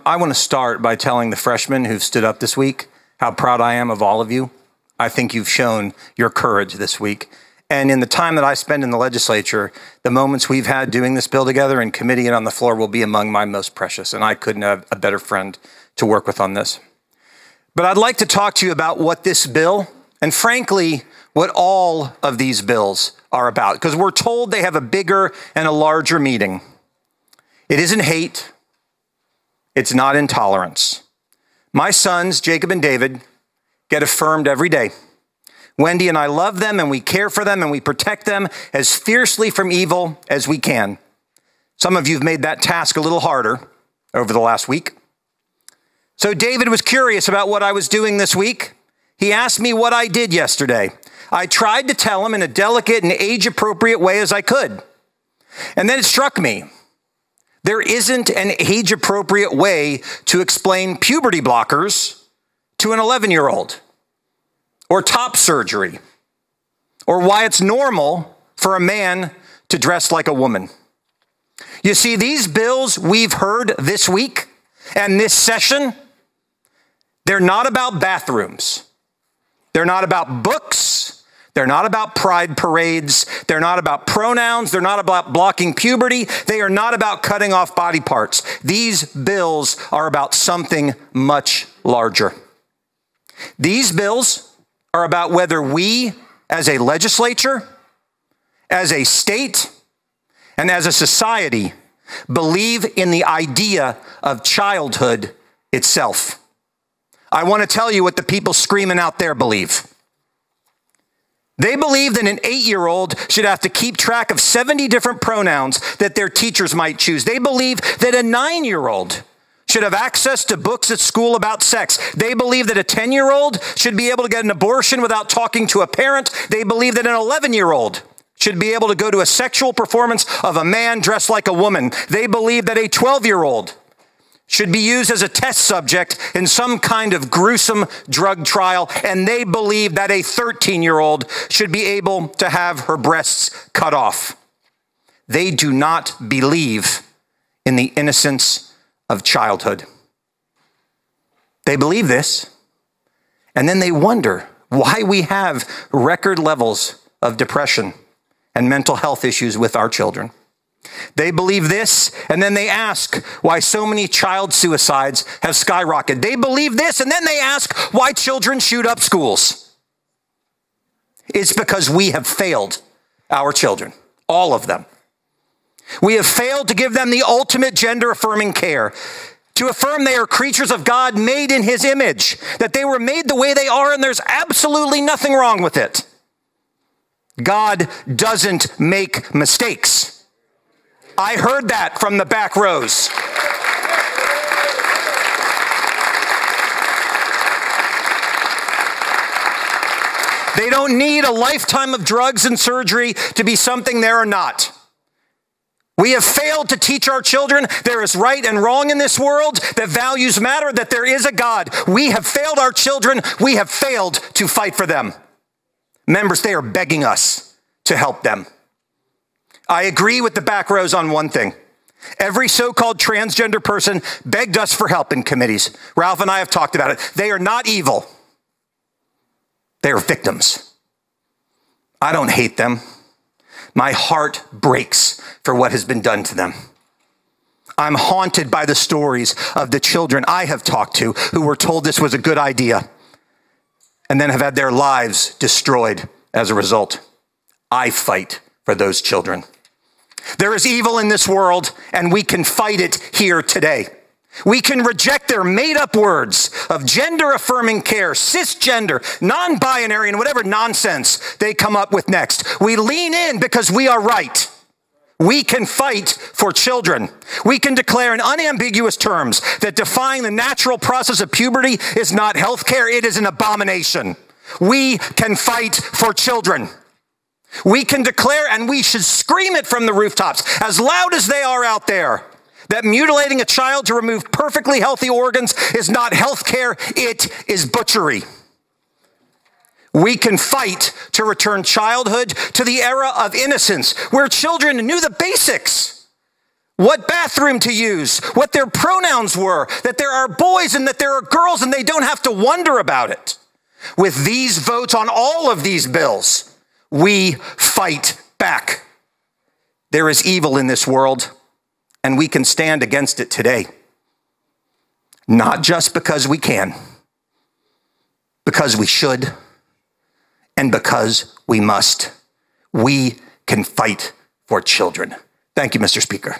I want to start by telling the freshmen who've stood up this week how proud I am of all of you. I think you've shown your courage this week. And in the time that I spend in the legislature, the moments we've had doing this bill together in committee and on the floor will be among my most precious. And I couldn't have a better friend to work with on this. But I'd like to talk to you about what this bill, and frankly, what all of these bills are about. Because we're told they have a bigger and a larger meaning. It isn't hate. It's not intolerance. My sons, Jacob and David, get affirmed every day. Wendy and I love them, and we care for them, and we protect them as fiercely from evil as we can. Some of you have made that task a little harder over the last week. So David was curious about what I was doing this week. He asked me what I did yesterday. I tried to tell him in a delicate and age-appropriate way as I could. And then it struck me. There isn't an age-appropriate way to explain puberty blockers to an 11-year-old, or top surgery, or why it's normal for a man to dress like a woman. You see, these bills we've heard this week and this session, they're not about bathrooms. They're not about books. They're not about pride parades. They're not about pronouns. They're not about blocking puberty. They are not about cutting off body parts. These bills are about something much larger. These bills are about whether we, as a legislature, as a state, and as a society, believe in the idea of childhood itself. I want to tell you what the people screaming out there believe. They believe that an 8-year-old should have to keep track of 70 different pronouns that their teachers might choose. They believe that a 9-year-old should have access to books at school about sex. They believe that a 10-year-old should be able to get an abortion without talking to a parent. They believe that an 11-year-old should be able to go to a sexual performance of a man dressed like a woman. They believe that a 12-year-old should be used as a test subject in some kind of gruesome drug trial, and they believe that a 13-year-old should be able to have her breasts cut off. They do not believe in the innocence of childhood. They believe this, and then they wonder why we have record levels of depression and mental health issues with our children. They believe this, and then they ask why so many child suicides have skyrocketed. They believe this, and then they ask why children shoot up schools. It's because we have failed our children, all of them. We have failed to give them the ultimate gender-affirming care, to affirm they are creatures of God made in his image, that they were made the way they are, and there's absolutely nothing wrong with it. God doesn't make mistakes. I heard that from the back rows. They don't need a lifetime of drugs and surgery to be something they're not. We have failed to teach our children there is right and wrong in this world, that values matter, that there is a God. We have failed our children. We have failed to fight for them. Members, they are begging us to help them. I agree with the back rows on one thing. Every so-called transgender person begged us for help in committees. Ralph and I have talked about it. They are not evil. They are victims. I don't hate them. My heart breaks for what has been done to them. I'm haunted by the stories of the children I have talked to who were told this was a good idea and then have had their lives destroyed as a result. I fight for those children. There is evil in this world, and we can fight it here today. We can reject their made-up words of gender-affirming care, cisgender, non-binary, and whatever nonsense they come up with next. We lean in because we are right. We can fight for children. We can declare in unambiguous terms that defying the natural process of puberty is not health care, it is an abomination. We can fight for children. We can declare, and we should scream it from the rooftops, as loud as they are out there, that mutilating a child to remove perfectly healthy organs is not health care, it is butchery. We can fight to return childhood to the era of innocence, where children knew the basics, what bathroom to use, what their pronouns were, that there are boys and that there are girls and they don't have to wonder about it. With these votes on all of these bills, we fight back. There is evil in this world, and we can stand against it today. Not just because we can, because we should, and because we must. We can fight for children. Thank you, Mr. Speaker.